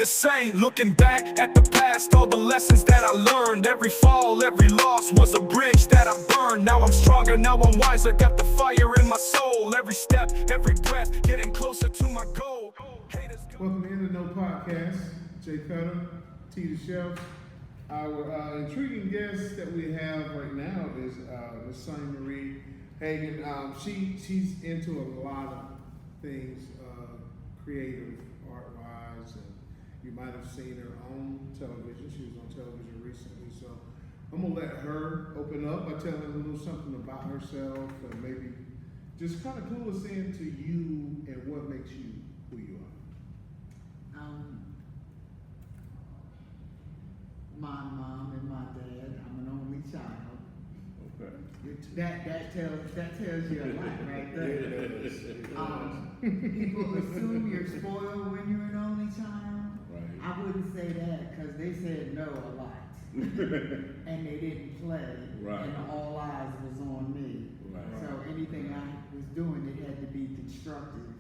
same. Looking back at the past, all the lessons that I learned. Every fall, every loss was a bridge that I burned. Now I'm stronger, now I'm wiser, got the fire in my soul. Every step, every breath, getting closer to my goal. Welcome to In the Know Podcast. Jay Cutter, T the Chef. Our intriguing guest that we have right now is Ms.Sonya Marie Haggan. She's into a lot of things, creative, art-wise, and you might have seen her on television. She was on television recently, so I'm gonna let her open up by telling us a little something about herself, and maybe just kind of clue us into you and what makes you who you are. My mom and my dad. I'm an only child. Okay. That tells you a lot right there. It does. People assume you're spoiled when you're an only child. Right. I wouldn't say that because they said no a lot, and they didn't play, Right. and all eyes was on me. Right. So anything I was doing, it had to be constructive,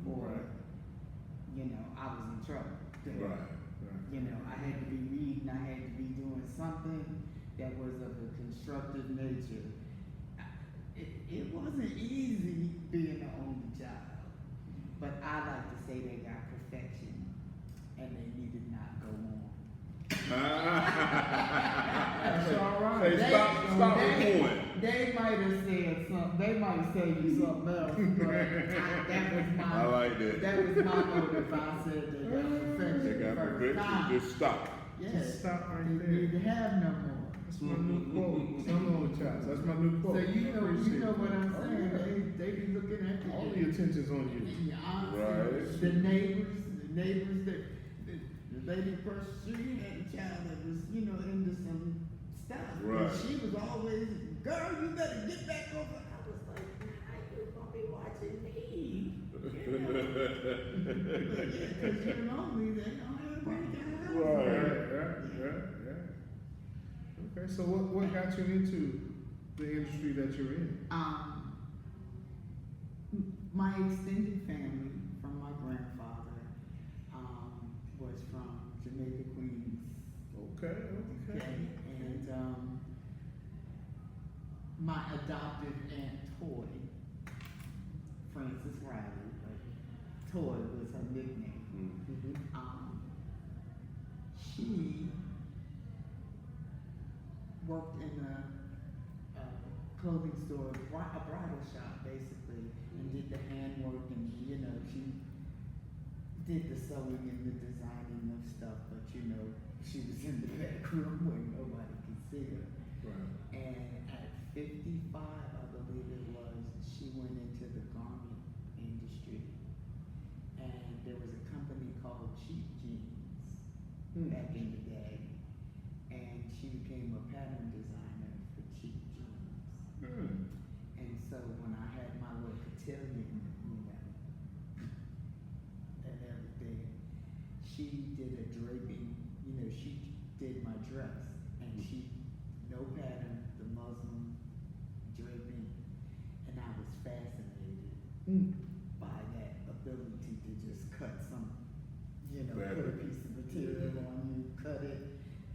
or I was in trouble. Right. You know, I had to be reading, I had to be doing something that was of a constructive nature. It wasn't easy being the only child, but I like to say they got perfection and they needed not go on. That's all right. Hey, stop recording. They might have said something, they might have said you something else, but that was my, I like that. That was my motive. I said they got perfection. They got first perfection. time. Just stop. Yeah, Just stop right they there. need to have no more. That's my new quote. Some only child. That's my new quote. So you know what I'm Oh, saying. yeah. They be looking at you. All the attention's on you. Yeah, Right. The neighbors that the lady across the street had a child that was, into some stuff. Right. And she was always, girl, you better get back over. I was like, nah, you gonna be watching me. Because you know me, they don't have anybody to help. Right. Okay, so what got you into the industry that you're in? My extended family from my grandfather was from Jamaica, Queens. Okay. And my adopted aunt Toy, Frances Riley, but Toy was her nickname. She worked in a clothing store, a bridal shop basically, and did the handwork, and she did the sewing and the designing of stuff, but she was in the back room where nobody could see her. Right. And at 55, I believe it was, she went into the garment industry, and there was a company called Cheap Jeans back in the day, and she became a pattern designer for Cheap Jeans. And so when I had my little cotillion, and everything, she did a draping, she did my dress, and no pattern, the Muslim draping, and I was fascinated by that ability to just cut some, put a piece of material on you, cut it,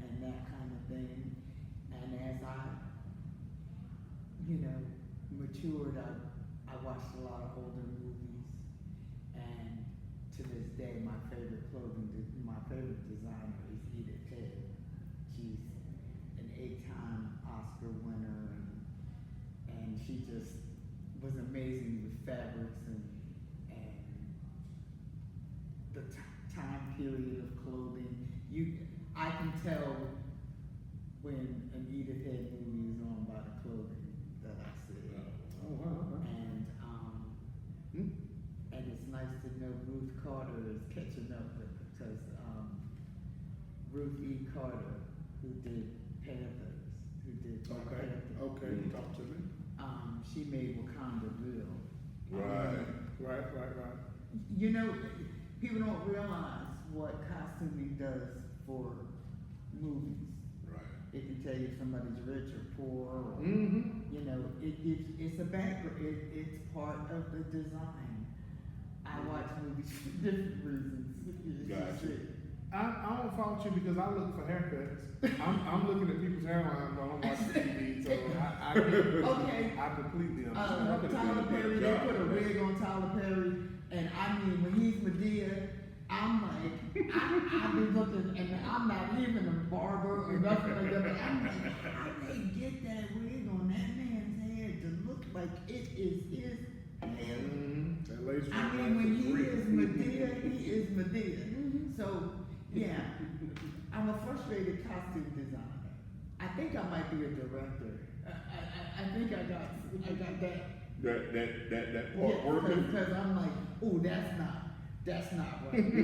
and that kind of thing. And as I, matured, I watched a lot of older movies, and to this day, my favorite designer is Edith Head. She's an 8-time Oscar winner, and she just was amazing with fabrics and the time period of clothing. I can tell when an Edith Head movie is on by the clothing that I see. Oh, wow. And it's nice to know Ruth Carter is catching up with her, because Ruth E. Carter, who did Panthers, Black Panther. Okay. Talk to me. She made Wakanda real. Right. People don't realize what costuming does for movies. Right. It can tell you if somebody's rich or poor, or it's a background. It's part of the design. I watch movies for different reasons. Gotcha. I don't fault you because I look for haircuts. I'm looking at people's hairlines while I'm watching TV, so I get it. Okay. I completely understand. Tyler Perry, they put a wig on Tyler Perry, and I mean, when he's Medea, I'm like, I've been looking, and I'm not even a barber or nothing like that, but I'm like, how they get that wig on that man's head to look like it is his hair? That lace I front mean, when life he real. is Medea, he is Medea. So, yeah, I'm a frustrated costume designer. I think I might be a director. I think I got that. That part working. Because I'm like, oh, that's not right.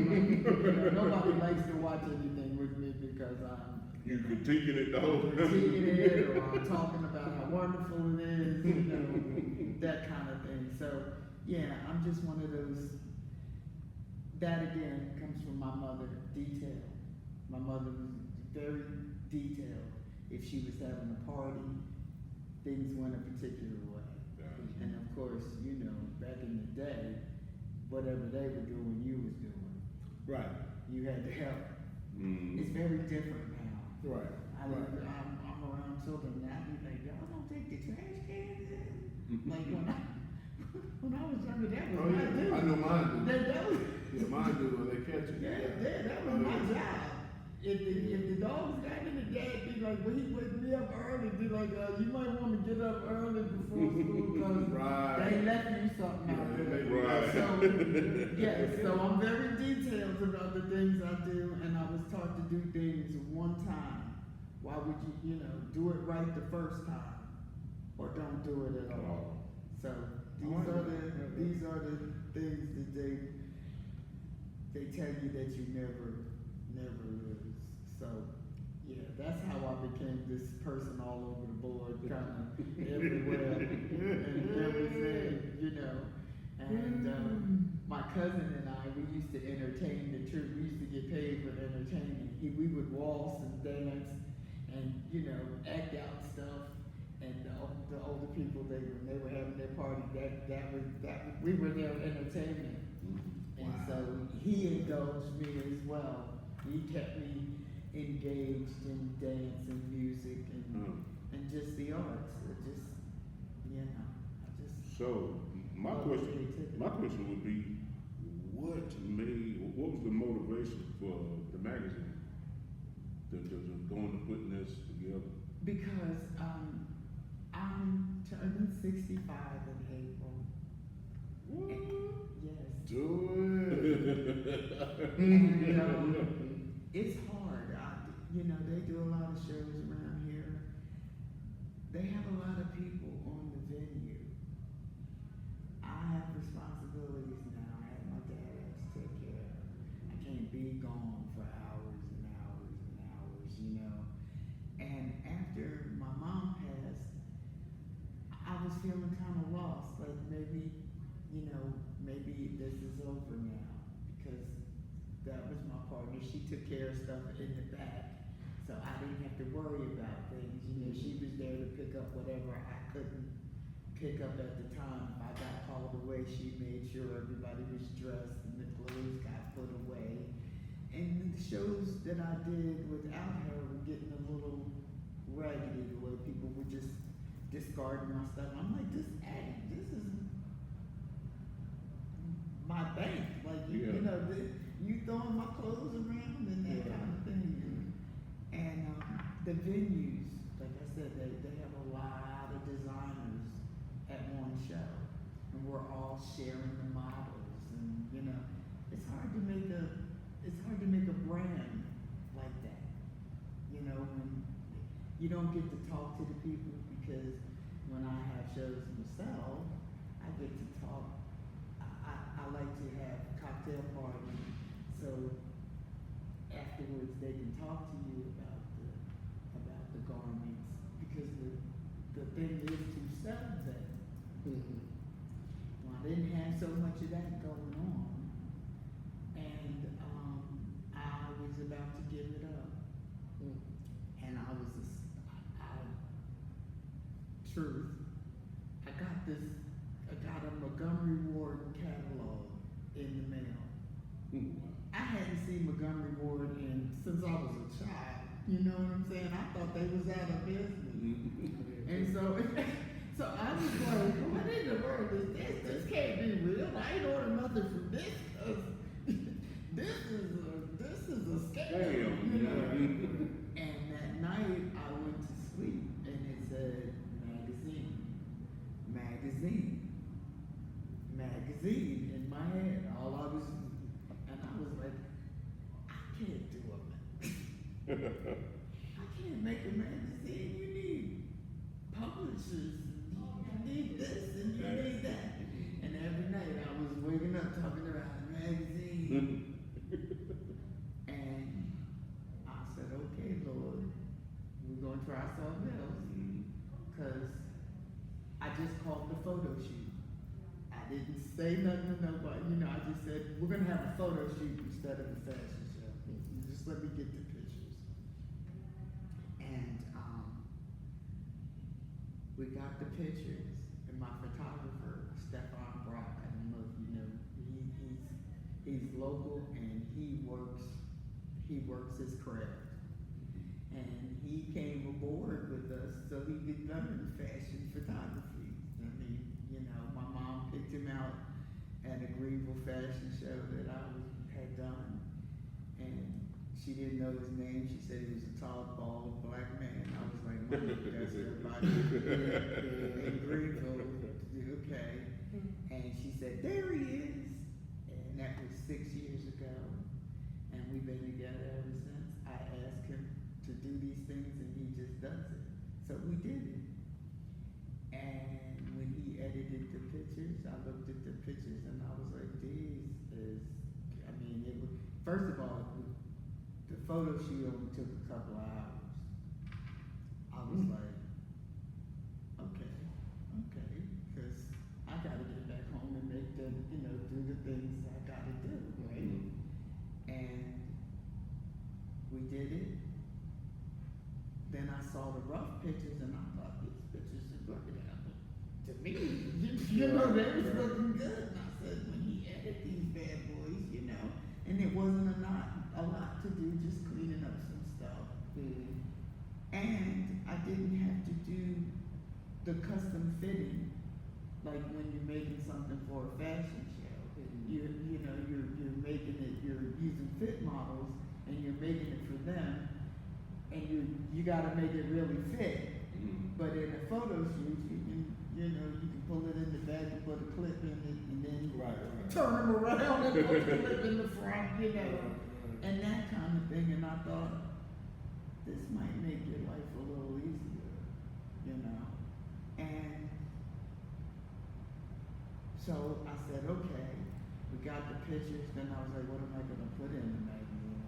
Nobody likes to watch anything with me because I'm You critiquing it the whole critiquing it or I'm talking about how wonderful it is, that kind of thing. So, yeah, I'm just one of those. That again comes from my mother, detail. My mother was very detailed. If she was having a party, things went a particular way. And of course, back in the day, whatever they were doing, you was doing. Right. You had to help. Mm. It's very different now. Right. I'm around children now, and like, y'all don't take the trash cans in? Like when I was younger, that was Oh my yeah, duty. I know mine do. That was, Yeah, mine do when they catch it. that was my job. If the dogs got in the dad be like, well, he wake me up early, be like, you might want to get up early before school because Right. they left you something out Yeah, there. Right. So, so I'm very detailed about the things I do, and I was taught to do things one time. Why would you, do it right the first time, or don't do it at all? So these are the things that they tell you that you never lose. So yeah, that's how I became this person all over the board, kind of everywhere and everything, And my cousin and I, we used to entertain the troop. We used to get paid for entertaining. We would waltz and dance and act out stuff. And the older people, when they were having their party, we were their entertainment. And so he indulged me as well. He kept me engaged in dance and music and just the arts. So my question would be, what was the motivation for the magazine to going to putting this together? Because I'm turning 65 in April. What? Yes. Do it. And it's hard. They do a lot of shows around here. They have a lot of people on the venue. I have responsibilities now. I have my dad I have to take care of. I can't be gone for hours and hours and hours, And after my mom passed, I was feeling kind of lost. Like maybe this is over now because that was my partner. She took care of stuff in the back, so I didn't have to worry about things. She was there to pick up whatever I couldn't pick up at the time. If I got called away, she made sure everybody was dressed and the clothes got put away. And the shows that I did without her were getting a little raggedy, the way people were just discarding my stuff. I'm like, this is my bank. Like, you throwing my clothes around and that kind of thing. And the venues, like I said, they have a lot of designers at one show. And we're all sharing the models. And, it's hard to make a brand like that. When you don't get to talk to the people, because when I have shows myself, I get to talk. I like to have cocktail parties, so afterwards they can talk to you about the garments, because the thing is to sell them. Well, I didn't have so much of that going on, and I was about to give it up, and truth. I got a Montgomery Ward catalog in the mail. I hadn't seen see Montgomery Ward since I was a child. You know what I'm saying? I thought they was out of business. And so, so I was like, what in the world is this? This can't be real. I ain't ordered nothing from this. 'Cause this is a scam, you know? And that night I went to sleep and it said magazine in my head. And I was like, I can't do I can't make a magazine. You need publishers. You need this and you need that. And every night I was waking up talking about a magazine. And I said, okay, Lord, we're going to try something else. Because I just called the photo shoot. I didn't say nothing to nobody. You know, I just said, we're going to have a photo shoot instead of a fashion show. Just let me get the pictures. And we got the pictures. And my photographer, Stefan Brock, I don't know if you know, he's local and he works his craft. And he came aboard with us so he could learn fashion photography. I mean, you know, my mom picked him out at a Greenville fashion show that I had done. And she didn't know his name. She said he was a tall, bald, black man. I was like, Mom, that's everybody in Greenville. Okay. And she said, there he is. And that was 6 years ago. And we've been together ever since. I asked him to do these things and he just does it. So we did it. And when he edited the pictures, I looked at the pictures and I was like, first of all, the photo shoot only took a couple of hours. I was like, okay, because I gotta get back home and make the, do the things I gotta do, right? And we did it. Then I saw the rough pictures and I thought these pictures are looking at me. To me, they was looking good. And I said, when he edited these bad boys, and it wasn't a lot to do, just cleaning up some stuff. And I didn't have to do the custom fitting, like when you're making something for a fashion show. You're making it, you're using fit models and you're making it for them, and you gotta make it really fit. But in a photo shoot, you can pull it in the back and put a clip in it, and then turn them around and put a clip in the front, and that kind of thing. And I thought, this might make your life a little easier, And so I said, okay, we got the pictures. Then I was like, what am I gonna put in the magazine?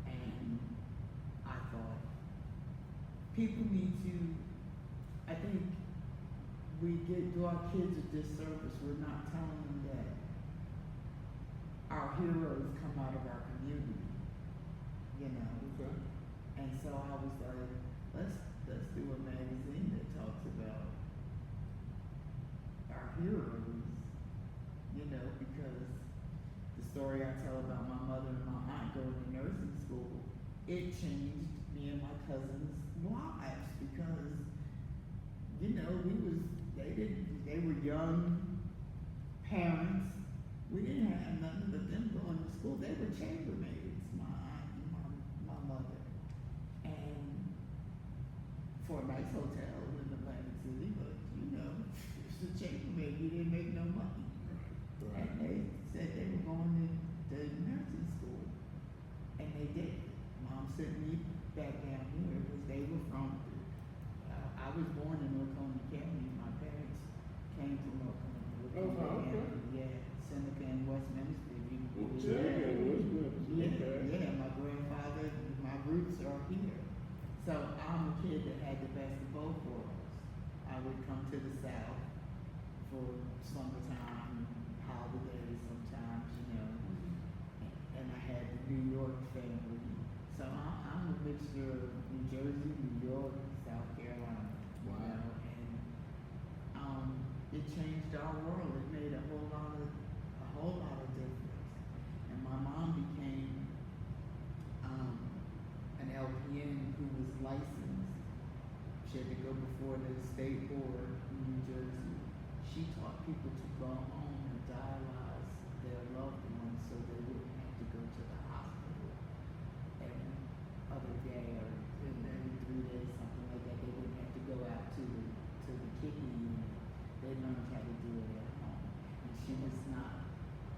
And I thought, people need to, I think we do our kids a disservice. We're not telling them that our heroes come out of our community, Okay. And so I was like, let's do a magazine that talks about our heroes, because the story I tell about my mother and my aunt going to nursing school, it changed me and my cousins' lives because, they were young parents. We didn't have nothing but them going to school. They were chambermaids, my aunt and my mother. And for a nice hotel in Atlantic City, but it's a chambermaid, you didn't make no money. Right. And they said they were going to nursing school. And they did. Mom sent me back down here because they were from, I was born in Oconee County. My parents came from Oconee County. Yeah, Seneca and Westminster. Yeah, my grandfather, my roots are here. So I'm a kid that had the best of both worlds. I would come to the South for summertime, holidays sometimes, and I had the New York family. So I'm a mixture of New Jersey, New York, South Carolina. Wow. And it changed our world. It made a whole lot of difference. for the state board in New Jersey. She taught people to go home and dialyze their loved ones so they wouldn't have to go to the hospital every other day or every 3 days, something like that. They wouldn't have to go out to the kidney unit. They learned how to do it at home. And she was not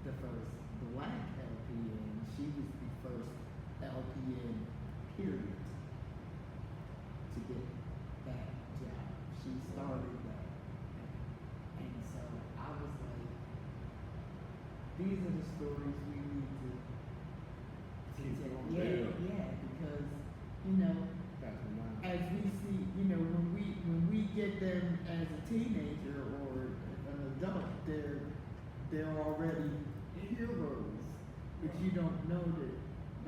the first black LPN. She was the first LPN, period, to get that job. She started that. And so I was like, these are the stories we need to Keep tell. on Yeah, telling. yeah, because, you know, That's the mind. as we see, you know, when we get them as a teenager or an adult, they're already heroes, but you don't know that,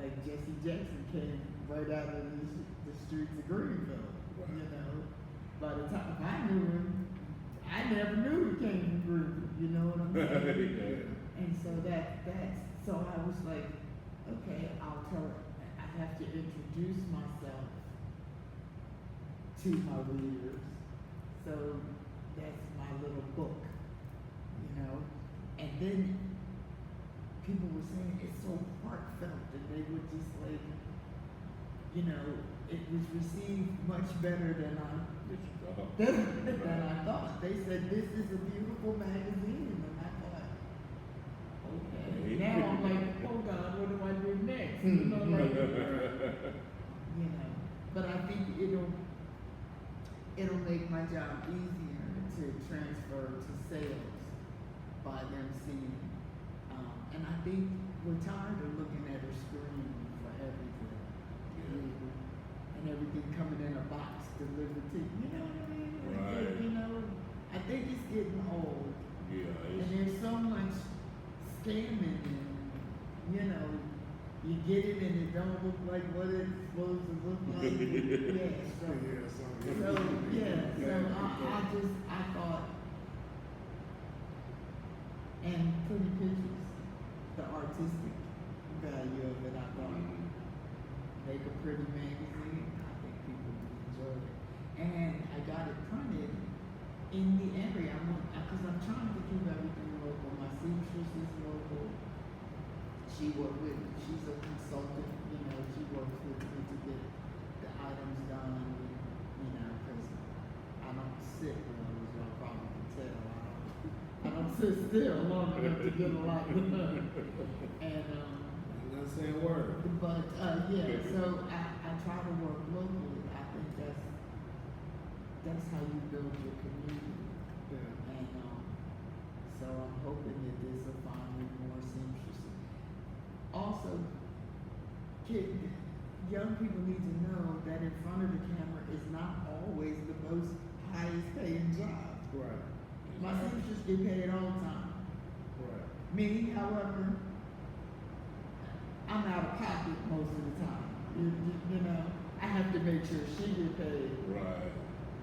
like Jesse Jackson came right out of the streets of Greenville. Right. You know, by the time I knew him, I never knew he came from Greenville. You know what I'm saying? Yeah. And so that's so I was like, okay, I'll tell her. I have to introduce myself to my readers. So that's my little book, you know. And then people were saying it's so heartfelt, and they were just like, you know, it was received much better than than I thought. They said this is a beautiful magazine, and I thought, okay. Now I'm like, hold on, what do I do next? You know, like, you know. But I think it'll make my job easier to transfer to sales by them seeing. And I think we're tired of looking at a screen for everything. And everything coming in a box delivered to you. You know what I mean? Right. You know, I think it's getting old. Yeah, And there's so much scamming and, you know, you get it and it don't look like what it's supposed to look like. Yeah, so I thought, and pretty pictures, the artistic value of it, I thought, make a pretty magazine. I think people would enjoy it. And I got it printed in the area. Because I'm trying to keep everything local. My seamstress is local. She's a consultant, you know, she works with me to get the items done, you know, because I don't sit well, as y'all probably can tell. I don't sit still long enough to get a lot done. And, I'm not saying a word. but, yeah, so I try to work locally. I think that's how you build your community. Yeah. And, so I'm hoping that this will find me more seamstresses. Also, young people need to know that in front of the camera is not always the most highest paying job. Right. My seamstress get paid all the time. Right. Me, however, I'm out of pocket most of the time. You know, I have to make sure she get paid. Right.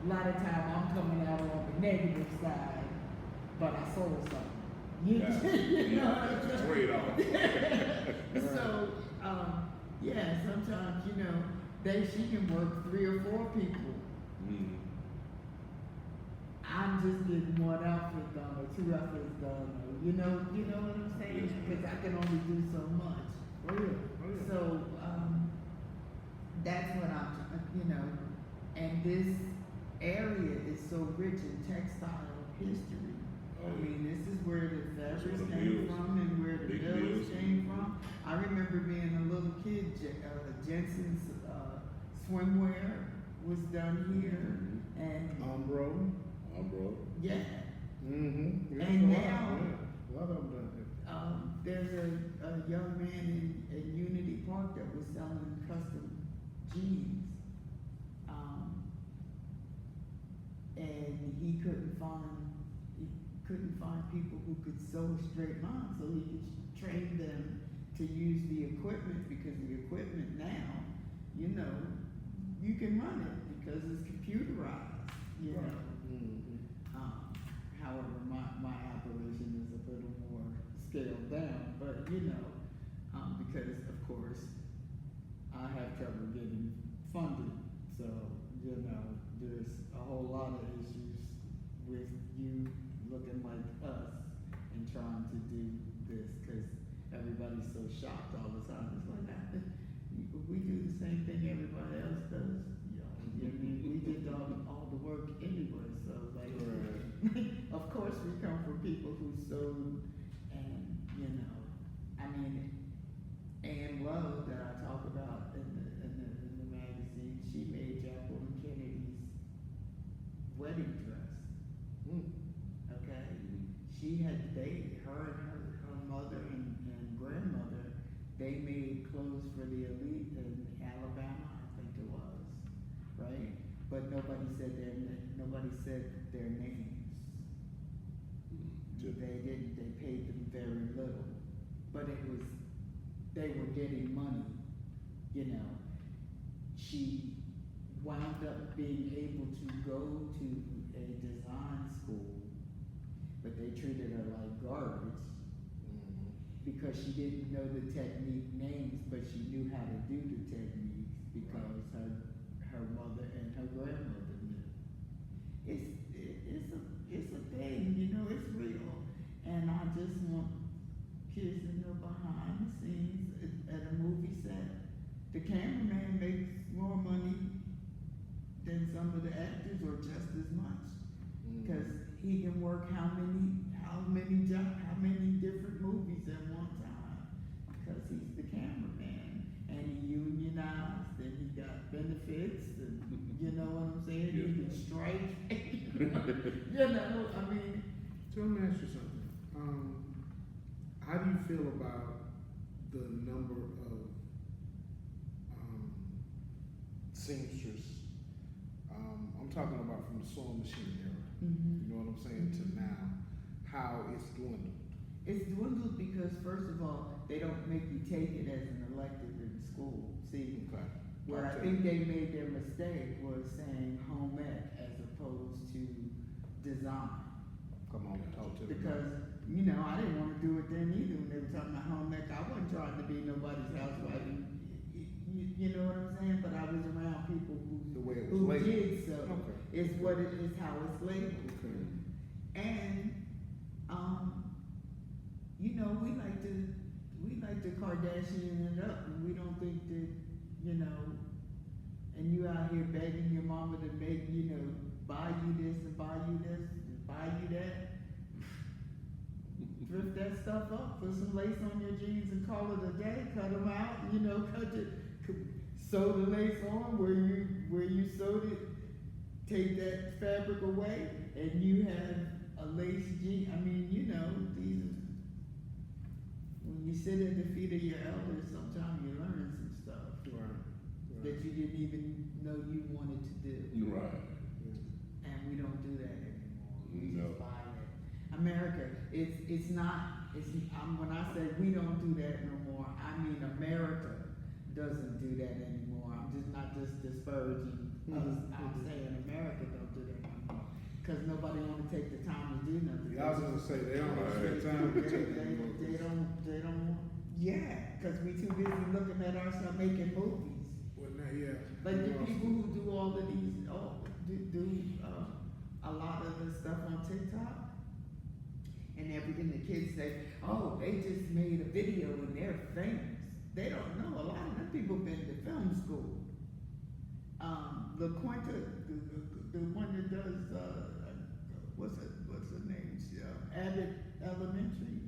A lot of time I'm coming out on the negative side, but I sold something. You know what I'm saying? Trade-off. So, yeah, sometimes, you know, she can work 3 or 4 people. I'm just getting 1 outfit done or 2 outfits done, or, you know what I'm saying? Yes, Because I can only do so much. Oh yeah. So, that's what I'm, you know, and this area is so rich in textile history. I mean, this is where the fabrics where the came mills, from and where the big mills mills. came from. I remember being a little kid, Jensen's swimwear was done here, and Umbro. yeah. Mm-hmm. And now- a lot of them done it. There's a young man in Unity Park that was selling custom jeans. And he couldn't find people who could sew a straight line, so he could train them to use the equipment, because the equipment now, you know, you can run it because it's computerized, you know. Mm-hmm. However, my operation is a little more scaled down, but you know, because of course, I have trouble getting funded, so, you know, there's a whole lot of issues with you looking like us and trying to do this, cause everybody's so shocked all the time. It's like, we do the same thing everybody else does, you know. I mean, we did all the work anyway, so like, of course we come from people who sewed and, you know, I mean, Ann Lowe that I talk about in the magazine, she made Jacqueline Kennedy's wedding dress. Okay? She had, her mother and grandmother, they made clothes for the elite in Alabama, I think it was, right? But nobody said their names. They didn't, they paid them very little, but they were getting money, you know. She wound up being able to go to a design school, but they treated her like garbage because she didn't know the technique names, but she knew how to do the techniques because her mother and her grandmother knew. It's a thing, you know, it's real. And I just want kids to know behind the scenes at a movie set. The cameraman makes more money than some of the actors, or just as much, because he can work how many different movies at one time, because he's the cameraman, and he unionized, and he got benefits, and you know what I'm saying? Yeah. He can strike, you know, I mean. So let me ask you something. How do you feel about the number of seamstress? I'm talking about from the sewing machine era. You know what I'm saying? To now, how it's dwindled. It's dwindled because, first of all, they don't make you take it as an elective in school. See, Okay. where I think they made their mistake was saying home ec as opposed to design. Come on, talk to me. Because, you know, I didn't want to do it then either when they were talking about home ec. I wasn't trying to be nobody's housewife. You know what I'm saying? But I was around people The way it was who labeled. did so. Okay. It's what it is, how it's labeled. Okay. And, you know, we like to Kardashian it up, and we don't think that, you know, and you out here begging your mama to make, you know, buy you this and buy you this and buy you that. Thrift that stuff up, put some lace on your jeans and call it a day, cut them out, you know, sew the lace on where you sewed it, take that fabric away, and you have a lace jean. I mean, you know, when you sit at the feet of your elders, sometimes you learn some stuff that you didn't even know you wanted to do. Right. And we don't do that anymore. We No. just buy it. America, it's not, when I say we don't do that no more, I mean America doesn't do that anymore. I'm just not just disparaging us. I'm saying America don't do that anymore. Cause nobody wanna take the time to do nothing. Yeah, I was gonna say, they don't have time to take that They don't, yeah, cause we too busy looking at ourselves making movies. Well, now, yeah. Like the people who do all of these, a lot of the stuff on TikTok, and everything the kids say, oh, they just made a video and they're famous. They don't know. A lot of them people been to film school. LaQuinta, the one that does, what's her name? Abbott Elementary.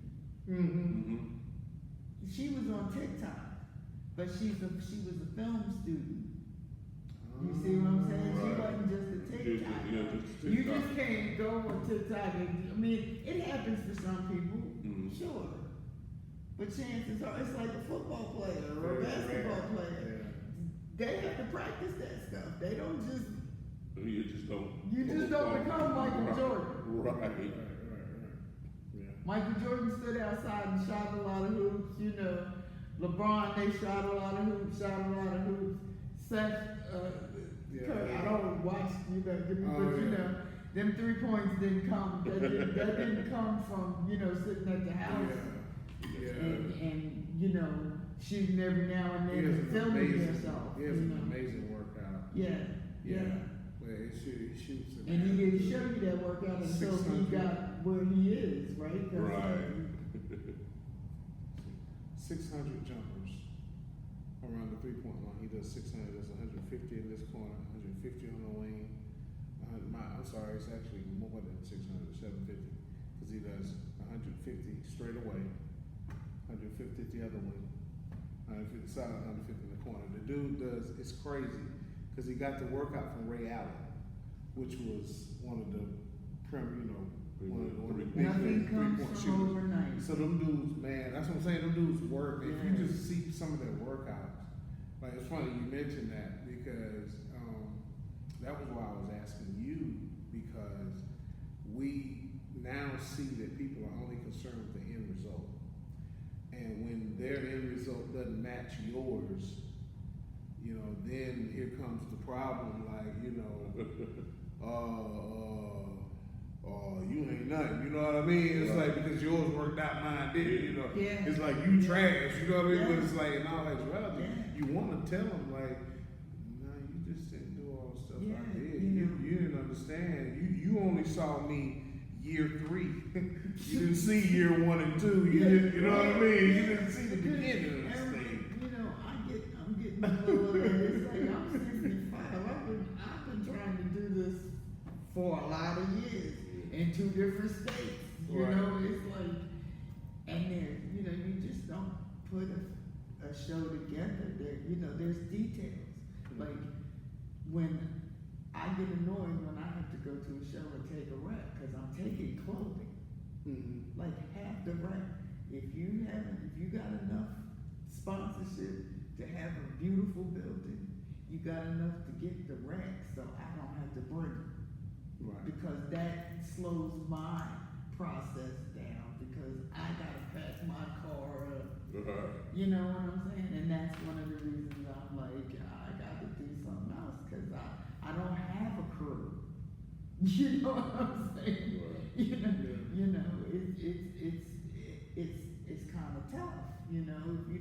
She was on TikTok, but she was a film student. You see what I'm saying? She wasn't just a TikTok. You just can't go on TikTok and, I mean, it happens for some people, sure. But chances are, it's like a football player or a basketball player. They have to practice that stuff. They don't just. You just don't. You just don't become Michael Jordan. Right. Michael Jordan stood outside and shot a lot of hoops. You know, LeBron, they shot a lot of hoops. Seth, Curry, I don't watch, you know, but you know, them 3 points didn't come. That didn't come from, you know, sitting at the house and you know, shooting every now and then and filming yourself. He has an amazing workout. Yeah. Man, he shoots it. And he didn't show you that workout until he 600. got where he is, right? That's Right. 600 jumpers around the 3-point line. He does 600. Does 150 in this corner, 150 on the wing. I'm sorry, it's actually more than 600, 750, because he does 150 straight away, 150 at the other wing, 150 side, 150 in the corner. The dude does, it's crazy, because he got the workout from Ray Allen, which was one of the one of the big Nothing comes three-point from shooters. overnight. So them dudes, man, that's what I'm saying. Them dudes work. If you Yeah. just see some of their workouts, like it's funny you mentioned that because that was why I was asking you, because we now see that people are only concerned with the end result, and when their end result doesn't match yours, then here comes the problem. Like you ain't nothing, you know what I mean? It's like, because yours worked out, mine didn't, Yeah. It's like you Yeah. trash, you know what I mean? Yeah. But it's like, in all actuality, Yeah. you want to tell them, like, no, you just didn't do all the stuff Yeah, I did. you know. You didn't understand. You only saw me year 3. You didn't see year 1 and 2. You know what I mean? You didn't see the beginning of this thing. I'm getting older. It's like I'm 65. I've been trying to do this for a lot of years in 2 different states. Right. It's like, and there, you just don't put a show together. There's details. Like when I get annoyed when I have to go to a show and take a rep because I'm taking clothing. Mm-hmm. Like half the rep. If you got enough sponsorship to have a beautiful building, you got enough to get the rack, so I don't have to bring it. Right. Because that slows my process down, because I gotta pack my car up. You know what I'm saying? And that's one of the reasons I'm like, I gotta do something else, because I don't have a crew. You know what I'm saying? It's kind of tough, if you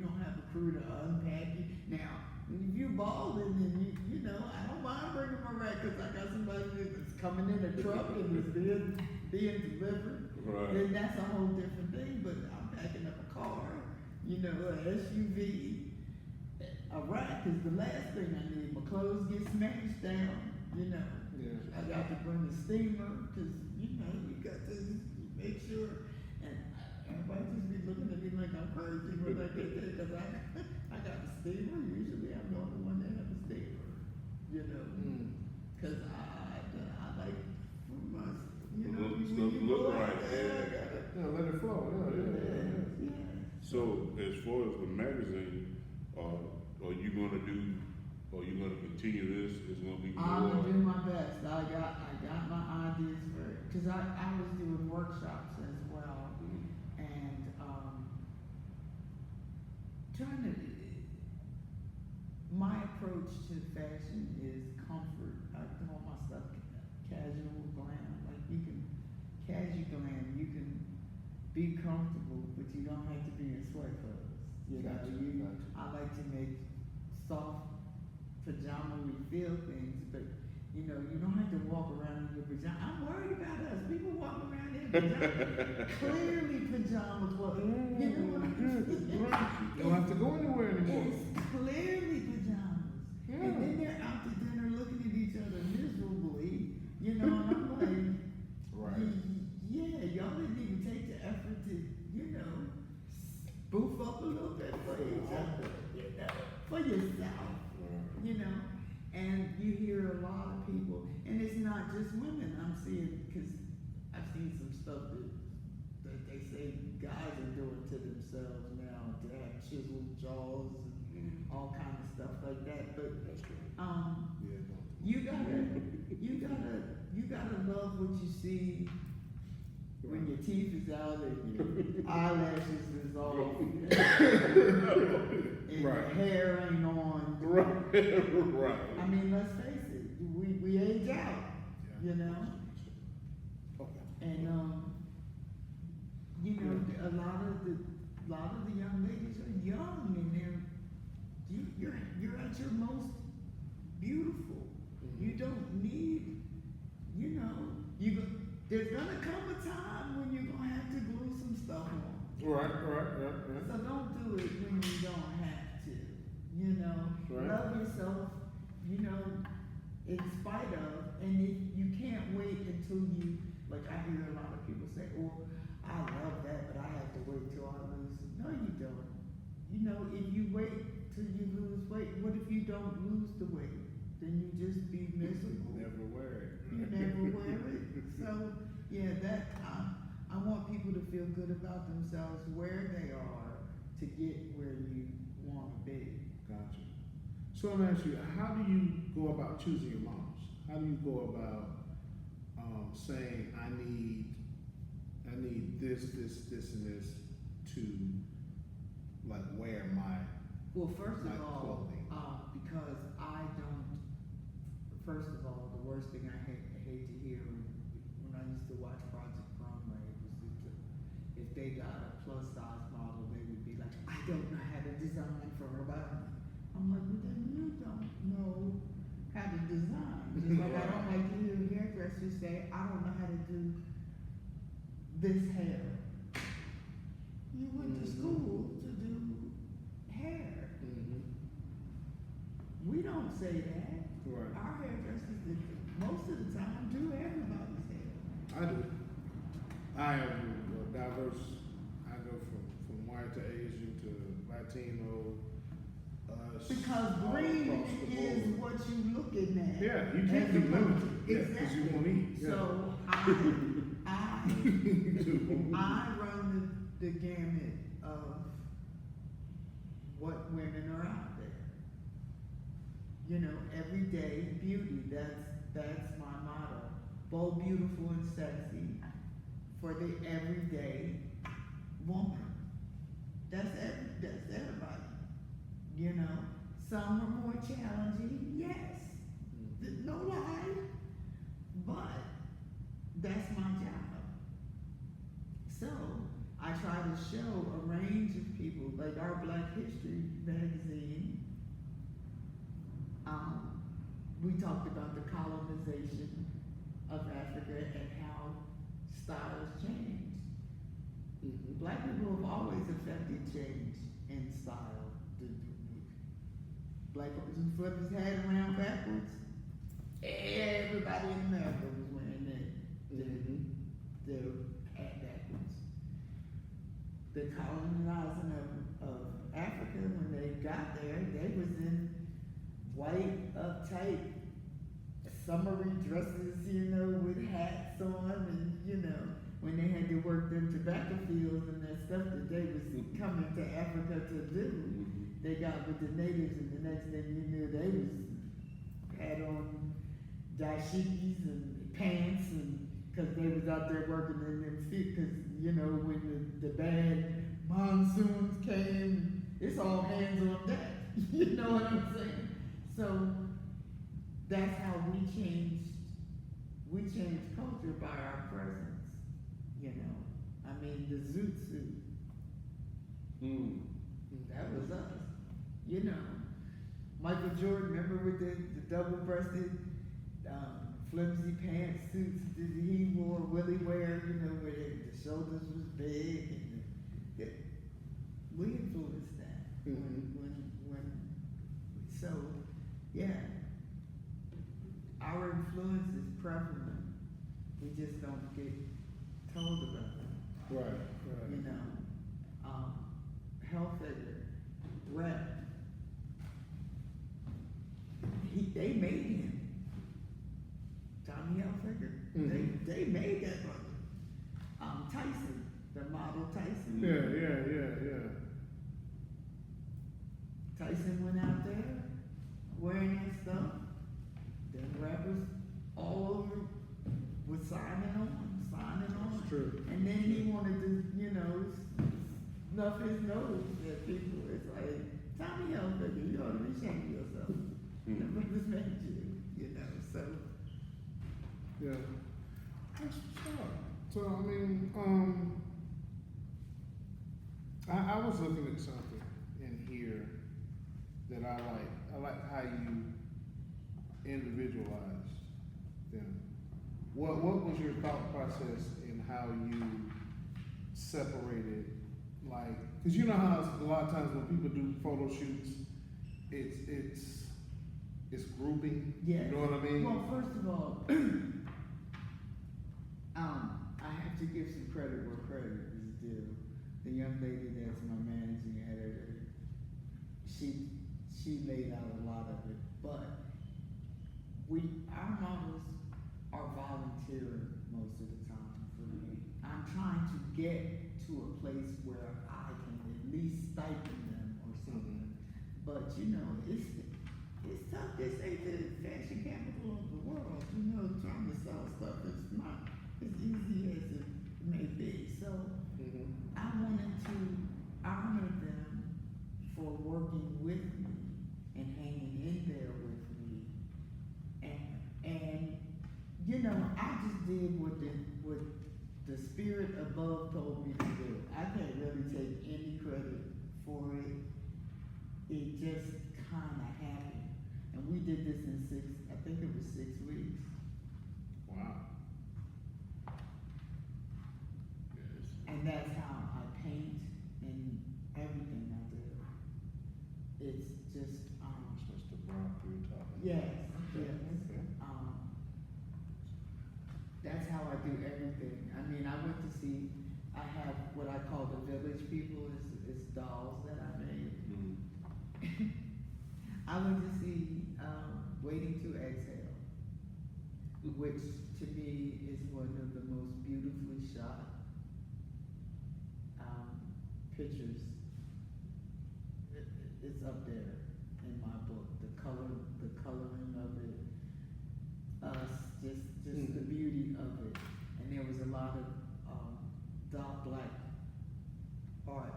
don't have a crew to unpack you. Now, if you balling, then I don't mind bringing my rack, because I got somebody that's coming in a truck and is being delivered. Right. Then that's a whole different thing. But I'm packing up a car, a SUV. A rack is the last thing I need. My clothes get smashed down, Yeah. I got to bring the steamer, because, you got to make sure. And everybody just be looking at me like I'm crazy when I get there, because I got the steamer. Usually I'm the only one that has a steamer, because I like for my, Stuff look right. Yeah, let it flow. Yeah. So as far as the magazine, are you gonna continue this? It's gonna be I'm more. gonna do my best. I got my ideas for it, because I was doing workshops as well, and trying to. My approach to fashion is comfort. I call my stuff casual glam. Like, you can casual glam. You can be comfortable, but you don't have to be in sweat clothes. Gotcha. I like to make soft pajama feel things, but you don't have to walk around in your pajama. I'm worried about us. People walk around in pajamas, clearly pajamas. Well, you know what I'm saying? You don't have to go anywhere anymore. It's clearly pajamas. Yeah. And then they're out to dinner looking at each other miserably, and I'm like, Right. yeah, y'all didn't even take the effort to, spoof up a little bit for each other, for yourself, and you hear a lot of people, and it's not just women. I'm seeing, because I've seen some stuff that they say guys are doing to themselves now, to have chiseled jaws and all kinds of stuff like that. But That's great. you gotta love what you see when your teeth is out and your eyelashes is off and your Right. hair ain't on. Right. I mean, let's face it, we age out, Okay. and a lot of the young ladies are young, and you're at your most beautiful. You don't need, there's gonna come a time when you're gonna have to glue some stuff on. Right. So don't do it when you don't have to, Right. love yourself, in spite of, and if you can't wait until you, like I hear a lot of people say, oh, I love that, but I have to wait till I lose. No, you don't. If you wait till you lose weight, what if you don't lose the weight? Then you just be miserable. Never wear it. You never wear it. So, yeah, I want people to feel good about themselves, where they are, to get where you want to be. Gotcha. So I'm asking you, how do you go about choosing your models? How do you go about saying I need this, and this to like wear my Well, first my of all, clothing? because first of all, the worst thing I hate to hear when I used to watch Project Runway was if they got a plus size model, they would be like, I don't know how to design for her body. I'm like, well, then you don't know how to design. Just like I don't like to hear hairdressers say, I don't know how to do this hair. You went to school to do hair. We don't say that. Right. Our hairdressers, most of the time, do everybody's hair. I do. I am diverse. I go from white to Asian to Latino. Because all green across the is board. what you looking at. Yeah, you can't As be opposed- limited. Yeah, because Exactly. you won't eat. Yeah. So I run the gamut of what women are out there. Everyday beauty. That's my motto. Bold, beautiful, and sexy for the everyday woman. That's everybody. Some are more challenging, yes. No lie. But that's my job. So I try to show a range of people, like our Black History magazine. We talked about the colonization of Africa and how styles change. Black people have always affected change in style. Black person flip his head around backwards. Everybody in America was wearing their hat backwards. The colonizing of Africa, when they got there, they was in white, uptight, summery dresses, with hats on, and when they had to work them tobacco fields and that stuff that they was coming to Africa to do, they got with the natives, and the next thing you knew, they had on dashikis and pants, and because they was out there working in them fields, because when the bad monsoons came, it's all hands on deck. You know what I'm saying? So that's how we changed culture by our presence. The zoot suit. That was us. Michael Jordan, remember with the double-breasted flimsy pantsuits that he wore, Willie wear, where the shoulders was big, and we influenced that. So, yeah, our influence is prevalent. We just don't get told about it. Right. Health figure, rep. They made him. Tommy Hilfiger. They made that brother. Tyson, the model Tyson. Yeah. Tyson went out there wearing that stuff. Then rappers all over was signing on. That's true. And then he wanted to, snuff his nose at people. It's like, Tommy Hilfiger, you ought to be ashamed of yourself. The brothers made you, so. Yeah. That's what's up. So I was looking at something in here that I like. I like how you individualized them. What was your thought process in how you separated, like, because you know how a lot of times when people do photo shoots, it's grouping. Yes. You know what I mean? Well, first of all, I have to give some credit where credit is due. The young lady that's my managing editor, she laid out a lot of it, but our models are volunteer most of the time for me. I'm trying to get to a place where I can at least stipend them or something. But you know, it's tough. This ain't the fashion capital of the world. You know, trying to sell stuff is not as easy as it may be. So I wanted to honor them for working with me and hanging in there with me. And you know, I just did what the spirit above told me to do. I can't really take any credit for it. It just kind of happened. And we did this in 6 weeks. Wow. Yes. And that's how I paint and everything I do. It's just, That's the brown through the top. yes. Okay. That's how I do everything. I mean, I went to see, I have what I call the village people, it's dolls that I made. I went to see Waiting to Exhale, which to me is one of the most beautifully shot pictures. It's up there in my book. The coloring of it, just the beauty of it. And there was a lot of dark black art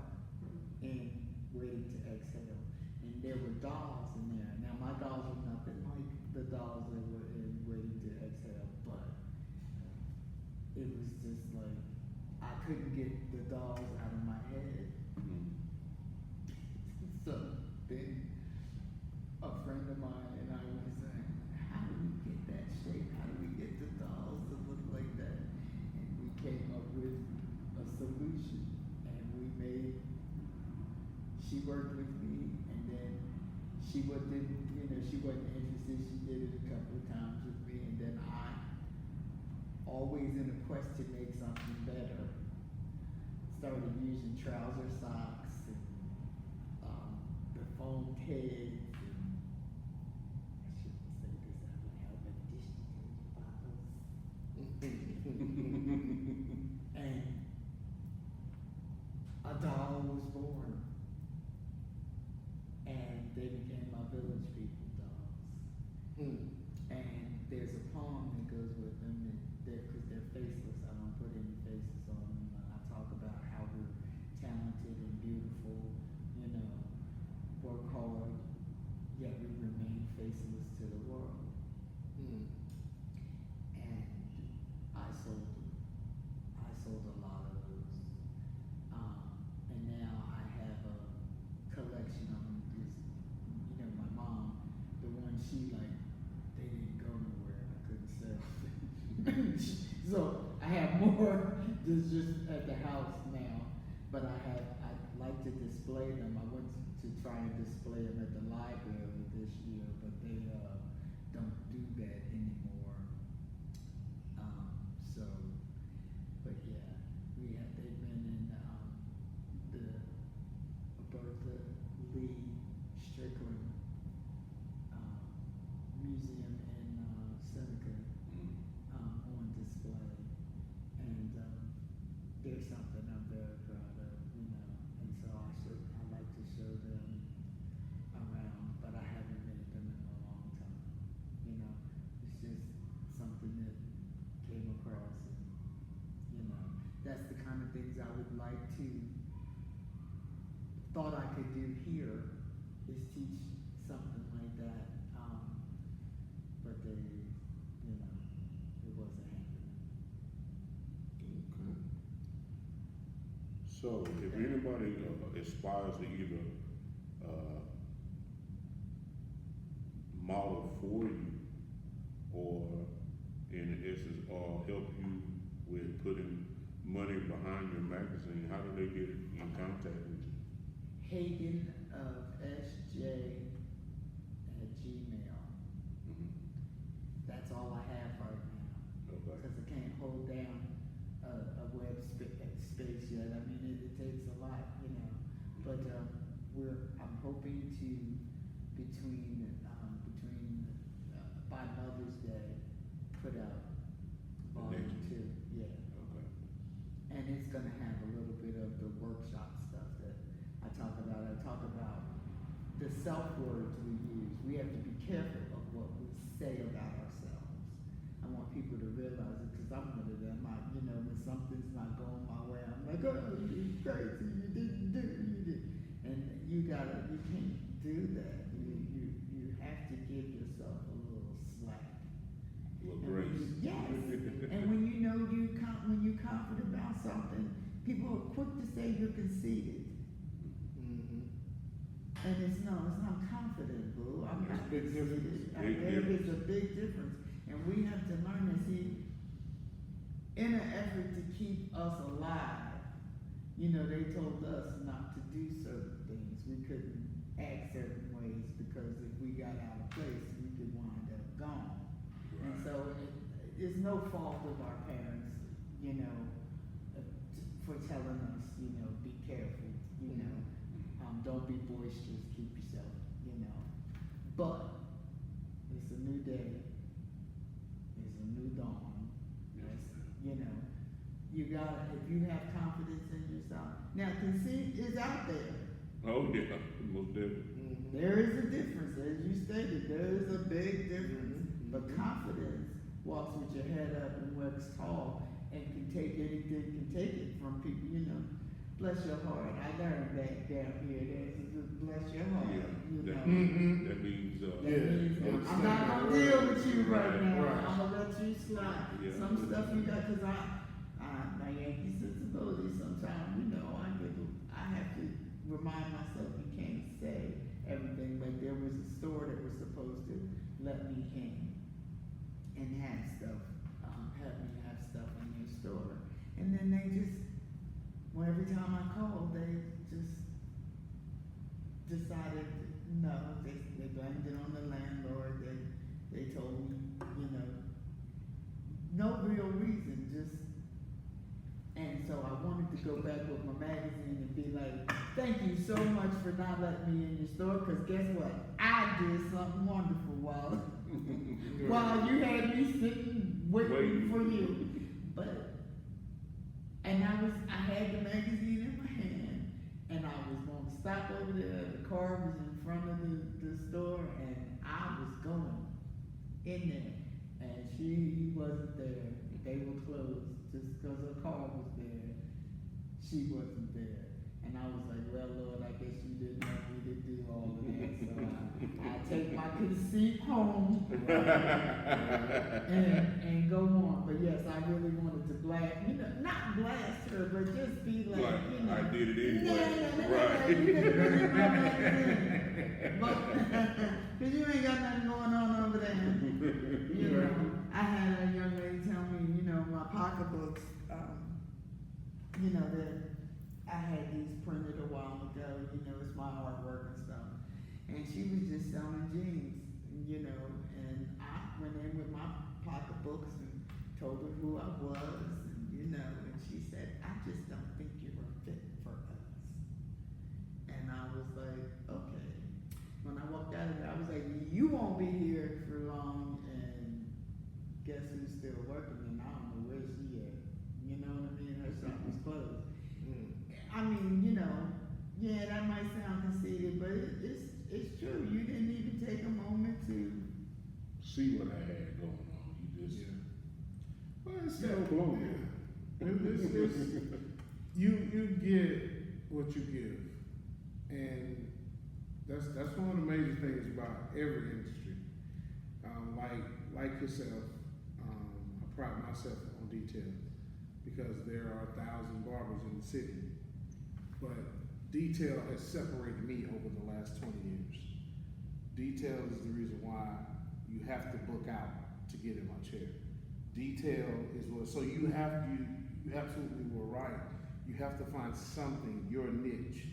in Waiting to Exhale. And there were dolls in there. Now my dolls were nothing like the dolls that were in Waiting to Exhale, but it was just like, I couldn't get the dolls out of my head. So then a friend of mine and I was saying, how do we get that shape? How do we get the dolls to look like that? And we came up with a solution, and she worked with me, and then she wasn't interested. She did it a couple of times with me, and then I, always in a quest to make something better, started using trouser socks and the foam heads, and I shouldn't say this, I would have addition to bottles. And a doll was born, and they became my village people dolls. And there's a poem that goes with them, because they're faceless. I don't put any faces on them. I talk about how we're talented and beautiful, you know, work hard, yet we remain faceless to the world. And I sold a lot of those. And now I have a collection of them. You know, my mom, the one she liked, they didn't go nowhere. I couldn't sell. So I have more just at the house now, but I like to display them. I went to try and display them at the library this year, but they don't do that anymore. But yeah, they've been in the Bertha Lee Strickland Museum in Seneca on display, and there's something I'm very proud of, you know, and so I like to show them around, but I haven't made them in a long time, you know, it's just something that came across, and you know, that's the kind of things I would like to, thought I could do here, is teach something like that, but you know, it wasn't happening. Okay. So, if anybody aspires to either model for you or in essence, or help you with putting money behind your magazine? How do they get in contact with you? Haggan of SJ at Gmail. Mhm. That's all I have right now. Okay. Because I can't hold down a space yet. I mean, it takes a lot, you know. But I'm hoping to between by Mother's Day put out volume next 2. Yeah. Okay. And it's gonna have a little bit of the workshop stuff that I talk about. I talk about the self words we use. We have to be careful of what we say about ourselves. I want people to realize it because I'm one of them. You know, when something's not going my way, I'm like, oh, you're crazy. You didn't do it. You did. And you can't do that. You have to give yourself a little slack. Well, And grace. yes. And when you know when you're confident about something, people are quick to say you're conceited. And it's not confident, boo. I'm There's not a big difference. conceited. Big There is difference. a big difference. And we have to learn to see, in an effort to keep us alive, you know, they told us not to do certain things. We couldn't act certain ways because if we got out of place, we could wind up gone. And Right. so it's no fault of our parents, you know, for telling us, you know, be careful, you know, don't be boisterous, keep yourself, you know. But it's a new day, it's a new dawn. You know, you gotta, if you have confidence in yourself. Now, conceit is out there. Oh, yeah, most definitely. There is a difference, as you stated, there is a big difference. But confidence walks with your head up and works tall and can take anything, can take it from people, you know. Bless your heart. I learned that down here. There's bless your heart, Yeah, you that know. means, that means, That Yeah. means I'm not gonna deal with you right now. Right. I'm gonna let you slide. Yeah. Some stuff you got, cause my Yankee sensibility sometimes, you know, I have to remind myself you can't say everything. Like there was a store that was supposed to let me in and have stuff, have me have stuff in their store. And then they just, well, every time I called, they just decided, no, they blamed it on the landlord. They told me, you know, no real reason, just, and so I wanted to go back with my magazine and be like, thank you so much for not letting me in your store, because guess what? I did something wonderful while you had me sitting waiting for you. But, and I had the magazine in my hand, and I was going to stop over there. The car was in front of the store, and I was going in there, and she wasn't there. They were closed just because her car was there. She wasn't there, and I was like, well, Lord, I guess you didn't want me to do all of that, so I take my conceit home and go on. But yes, I really wanted to blast, you know, not blast her, but just be like, Like, you know, I did it anyway. no, Right. you could have been in my magazine. But, cause you ain't got nothing going on over there. You know, I had a young lady tell me, you know, my pocketbooks, you know, that I had these printed a while ago, you know, it's my artwork and stuff. And she was just selling jeans, you know, and I went in with my pocketbooks and told her who I was, and, you know, and she said, I just don't think you're a fit for us. And I was like, okay. When I walked out of there, I was like, you won't be here for long, and guess who's still working, and I don't know where she at. You know what I mean? Her shop was closed. I mean, you know, yeah, that might sound conceited, but it's true. You didn't even take a moment to See what I had going on. You just, Well, it's you know, blown you get what you give, and that's one of the major things about every industry. Like yourself, I pride myself on detail because there are 1,000 barbers in the city, but detail has separated me over the last 20 years. Detail is the reason why you have to book out to get in my chair. Detail is what, so you absolutely were right. You have to find something, your niche,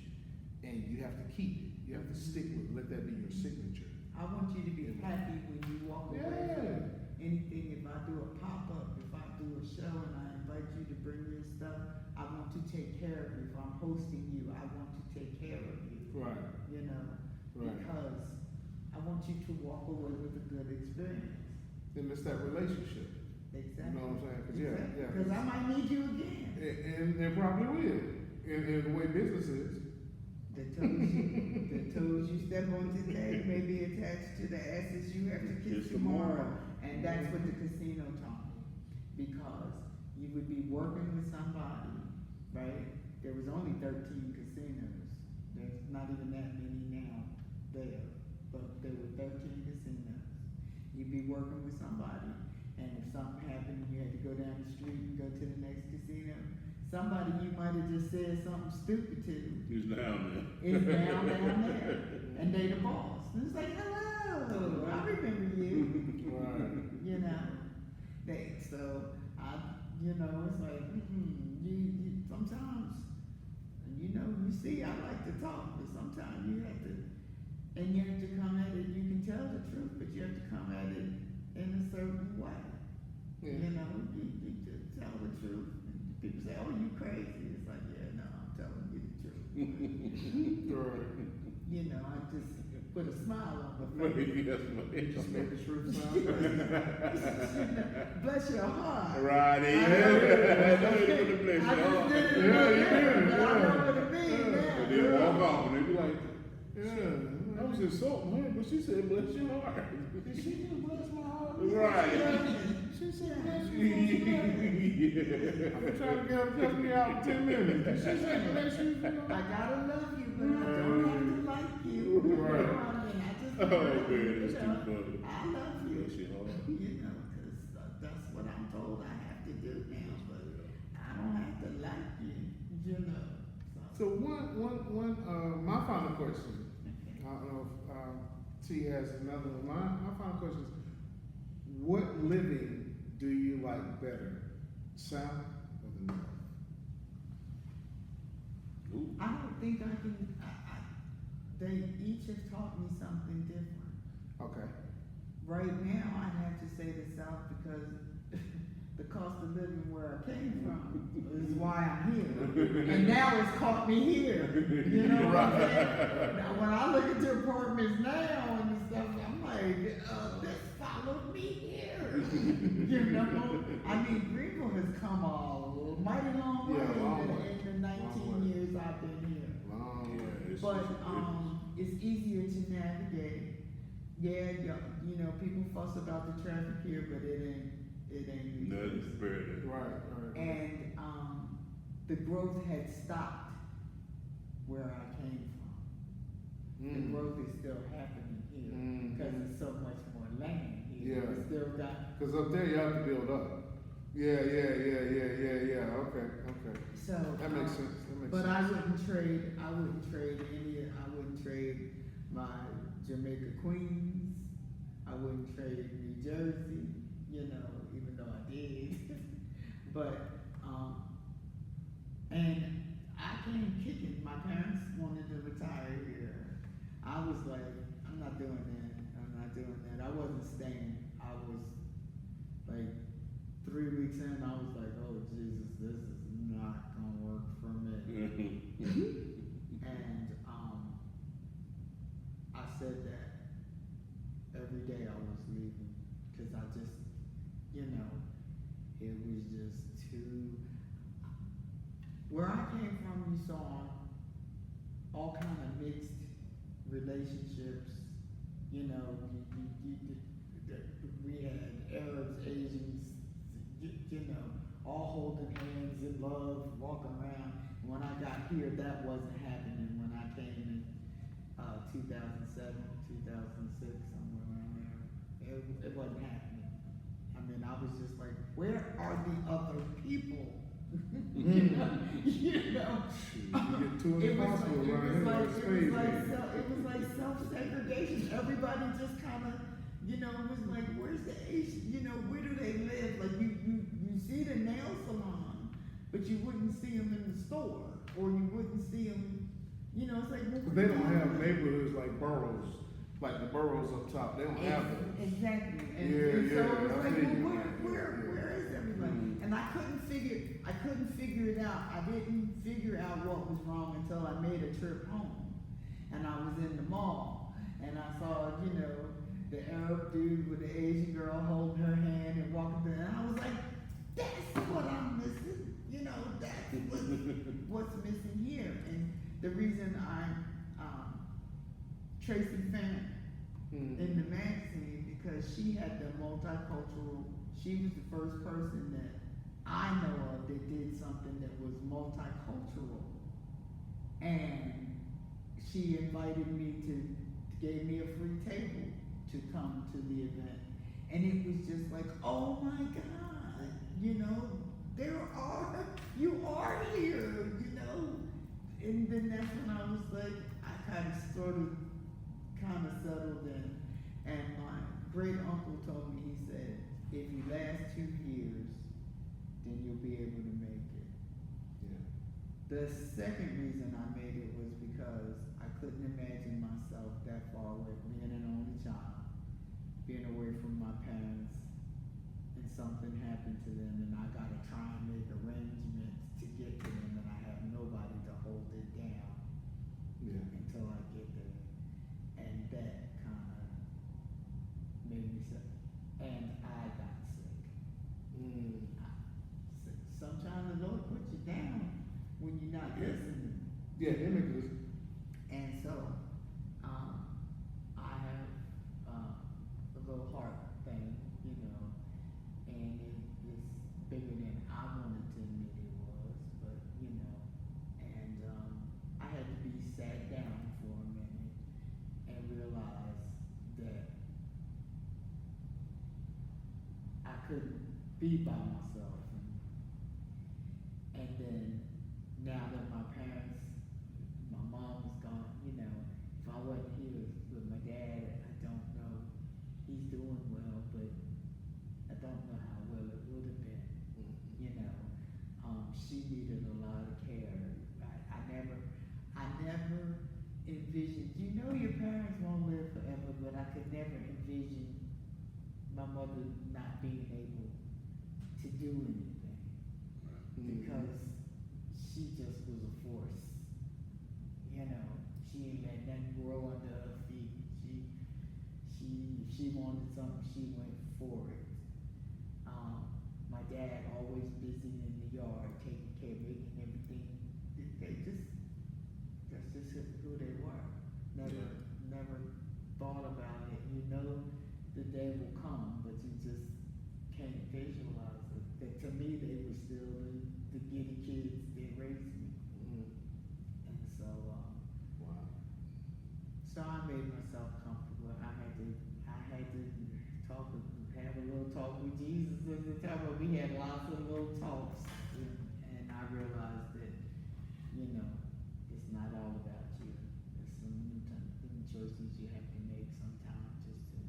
and you have to keep it. You have to stick with it. Let that be your signature. I want you to be happy when you walk away from anything. If I do a pop-up, if I do a show and I invite you to bring your stuff, I want to take care of you. If I'm hosting you, I want to take care of you. Right. You know, Right. because I want you to walk away with a good experience. Then it's that relationship. Exactly. You know what I'm saying? 'Cause yeah. Because I might need you again. And probably will. And the way business is. The toes you step on today may be attached to the asses you have to kiss tomorrow. And that's what the casino taught me. Because you would be working with somebody, right? There was only 13 casinos. There's not even that many now there. But there were 13 casinos. You'd be working with somebody, and if something happened and you had to go down the street and go to the next casino, somebody you might have just said something stupid to He's down there. is down there, and they the boss. And it's like, hello, I remember you. Right. You know, it's like, you sometimes, you see, I like to talk, but sometimes you have to come at it. You can tell the truth, but you have to come at it in a certain way. Yeah. You know, you just tell the truth. And people say, "Oh, you crazy?" It's like, yeah, no, I'm telling you the truth. Right. You know, I just put a smile on my face. You just make the truth sound. Bless your heart. Right, I yeah. just did it. Yeah, you But did. I know what it means now. And then walk off and they be like, Yeah. I was insulting her, but she said, bless your heart. Did she just bless my heart? Right. She said, bless you. I've been trying to get her to cut me out in 10 minutes. Did she say, bless you? I gotta love you, but I don't have to like you. Right. You know what I mean? I just Oh, love you, man, that's you too know. funny. I love you. Bless your heart. You know, because that's what I'm told I have to do now, but I don't have to like you, you know. So my final question, I don't know if T has another one. My final question is, what living do you like better, South or the North? Ooh. I don't think I can, they each have taught me something different. Okay. Right now, I'd have to say the South because the cost of living where I came from is why I'm here. And now it's caught me here. You know what I'm saying? Now, when I look at the apartments now and stuff, I'm like, this followed me here. You know? I mean, Greenville has come a mighty long way in the 19 years I've been here. But it's easier to navigate. Yeah, you know, people fuss about the traffic here, but it ain't. That's very Right. And the growth had stopped where I came from. The growth is still happening here because there's so much more land here. Yeah. We still got. Because up there you have to build up. Yeah. Okay. So That makes sense. But I wouldn't trade my Jamaica Queens. I wouldn't trade New Jersey, you know, even though I did. But, and I came kicking. My parents wanted to retire here. I was like, I'm not doing that. I wasn't staying. I was like 3 weeks in, I was like, oh Jesus, this is not gonna work for me. And I said that every day I was leaving because I just, you know, it was just too. Where I came from, you saw all kind of mixed relationships. You know, we had Arabs, Asians, you know, all holding hands in love, walking around. When I got here, that wasn't happening. When I came in 2007, 2006, somewhere around there, it wasn't happening. I mean, I was just like, where are the other people? You know? You get too impossible it was like self-segregation. Everybody just kind of You know, it was like, where's the Asian, you know, where do they live? Like, you see the nail salon, but you wouldn't see them in the store, or you wouldn't see them, you know, it's like, well, But they don't have neighborhoods like boroughs, like the boroughs up top, they don't have those. Exactly. And, Yeah, and so yeah, it was I like, feel well, you. where is everybody? Mhm. And I couldn't figure it out. I didn't figure out what was wrong until I made a trip home. And I was in the mall, and I saw, you know, the Arab dude with the Asian girl holding her hand and walking through, and I was like, that's what I'm missing. You know, that's what's missing here. And the reason I Tracy Fan in the magazine, because she had the multicultural, she was the first person that I know of that did something that was multicultural. And she invited me gave me a free table to come to the event. And it was just like, oh my God, you know, you are here, you know. And then that's when I was like, I kind of settled in. And my great uncle told me, he said, if you last 2 years, then you'll be able to make it. Yeah. The second reason I made it was because I couldn't imagine myself that far away, being an only child, being away from my parents, and something happened to them, and I gotta try and make arrangements to get to them, and I have nobody to hold it down Yeah. until I get there. And that kind of made me sick. And I got sick. Sometimes the Lord puts you down when you're not listening. Yeah, they make this. And so, I have a little heart thing, you know, and it's bigger than I wanted to admit it was, but you know, and I had to be sat down for a minute and realize that I couldn't be by myself. And then now that my parents, my mom is gone, you know, if I wasn't here with my dad, I don't know, he's doing well, but I don't know how well it would have been, you know. She needed a lot of care. I never envisioned, you know, your parents won't live forever, but I could never envision my mother not being able to do anything. Because she just was a force, you know. She ain't let nothing grow under her feet. If she wanted something, she went for it. My dad always busy in the yard, taking care, making everything. That's just who they were. Never thought about it. You know, the day will come, but you just can't visualize it. That to me, they were still the giddy kids that raised me. And so, Wow. so I made myself comfortable. I had to have a little talk with Jesus at the time, but we had lots of little talks. And I realized that, you know, it's not all about you. There's some choices you have to make sometimes just to,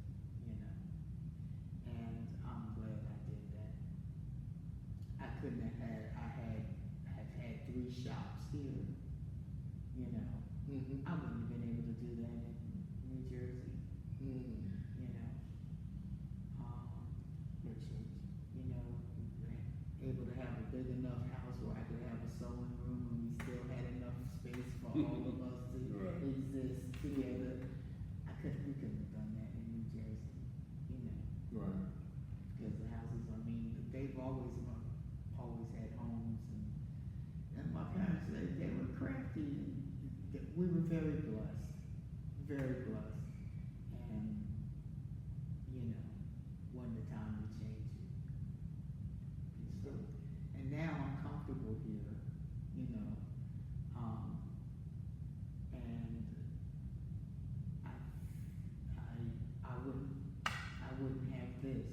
you know. And I'm glad I did that. I couldn't have have had 3 shops here, you know. I wouldn't have been able to do that in New Jersey, you know. Makes sense. You know, able to have a big enough house where I could have a sewing room and we still had enough space for all of us to Right. exist together. We couldn't have done that in New Jersey, you know. Right. Because the houses, I mean, they've always had homes, and my parents, they were crafty, and we were very blessed, and, you know, when the time to change it. So, and now I'm comfortable here, you know, and I wouldn't have this.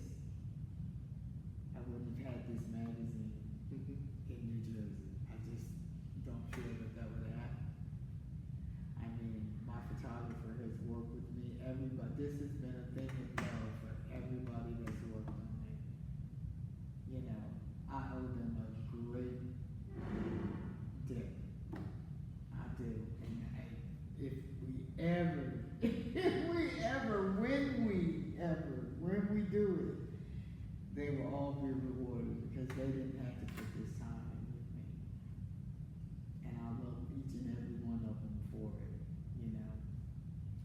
I wouldn't have had this magazine in New Jersey. I just don't feel that would have happened. I mean, my photographer has worked with me, everybody, this has been a thing of love if we ever, when we do it, they will all be rewarded because they didn't have to put this time in with me. And I love each and every one of them for it, you know.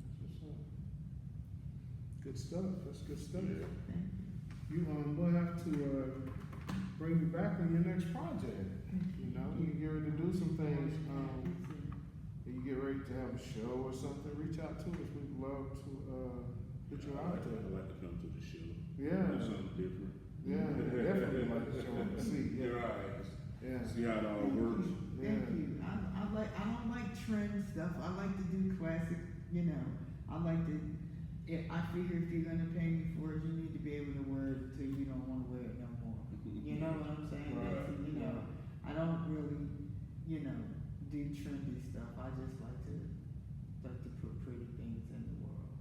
That's what's up. Good stuff. That's good stuff. Yeah. Thank you. We'll have to bring you back on your next project. You know, you get ready to do some things. You get ready to have a show or something, reach out to us. We'd love to put you out there. I'd like to come to the show. Yeah. Do something different. Yeah, definitely like to show and see. Your Yeah. eyes. Yeah. See how it all works. Thank you. I don't like trend stuff. I like to do classic, you know. I like to, I figure if you're gonna pay me for it, you need to be able to wear it until you don't wanna wear it no more. You know what I'm saying? Right. That's, you know, I don't really, you know, do trendy stuff. I just like to put pretty things in the world.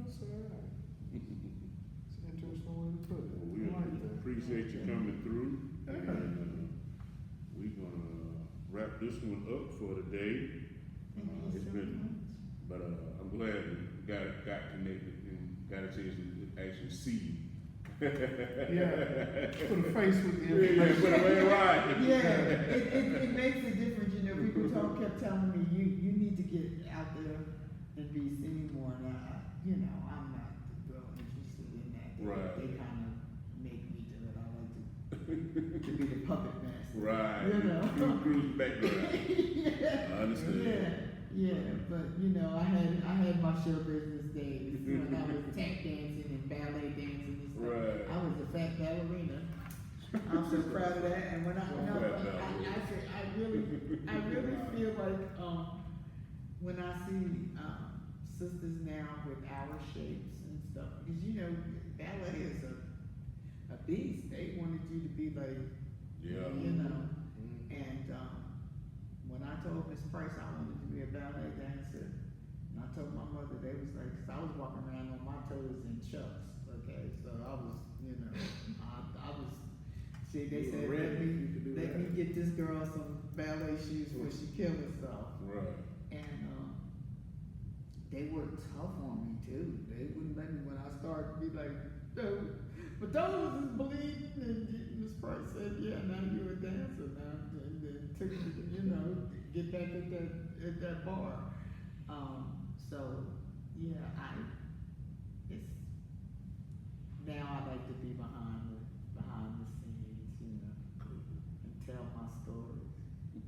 That's all right. It's an interesting way to put it. Well, we I like that. appreciate you coming through. Yeah. And we're gonna wrap this one up for today. Thank you It's so been- much. But I'm glad we got connected and got a chance to actually see you. Yeah. Put a face with the Yeah, information. put away right. Yeah, it makes a difference, you know, people kept telling me, you need to get out there and be seen more, and you know, I'm not real interested in that. Right. They kind of make me do it, I like to be the puppet master. Right. You know? Cruise background. Yeah. I understand. Yeah, but you know, I had my show business days when I was tap dancing and ballet dancing and stuff. Right. I was a fat ballerina. I'm so proud of that. And when I really feel like when I see sisters now with our shapes and stuff, because you know, ballet is a beast. They wanted you to be like, Yeah. you know, and when I told Miss Price I wanted to be a ballet dancer, and I told my mother, they was like, cause I was walking around on my toes in Chucks, okay, so I was, you know, I was, see, they You said, were ready. You could do let that. me get this girl some ballet shoes before she kill herself. Right. And they were tough on me too. They wouldn't let me when I started to be like, no, but those is bleeding. And Miss Price said, yeah, now you're a dancer now. And then took me to, you know, get back at that bar. So yeah, it's now I like to be behind the scenes, you know, and tell my stories.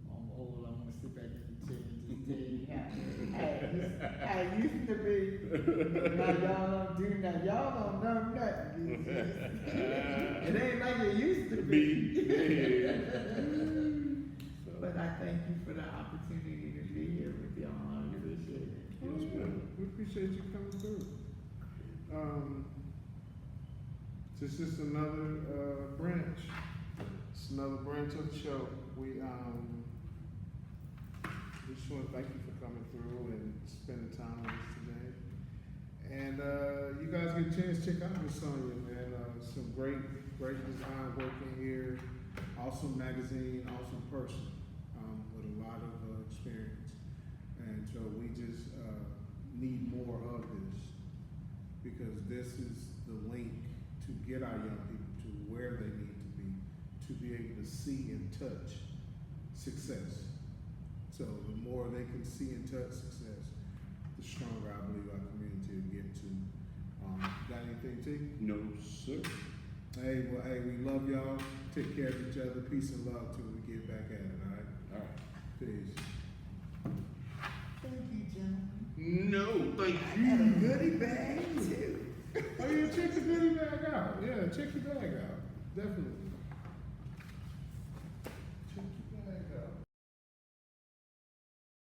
I'm old, I want to sit back in the chair and just tell you how it used to be. Now y'all don't do that. Y'all don't know nothing. It ain't like it used to be. But I thank you for the opportunity to be here with y'all. I appreciate it. Yeah, we appreciate you coming through. This is another branch. It's another branch of the show. We just want to thank you for coming through and spending time with us today. And you guys get a chance to check out Ms.Sonya, man. Some great design work in here. Awesome magazine, awesome person with a lot of experience. And so we just need more of this because this is the link to get our young people to where they need to be able to see and touch success. So the more they can see and touch success, the stronger I believe our community will get to. Got anything, T? No, sir. Hey, we love y'all. Take care of each other. Peace and love till we get back at it, all right? All right. Peace. Thank you, gentlemen. No, thank I got a you. goodie bag too. Oh yeah, check the goodie bag out. Yeah, check the bag out. Definitely.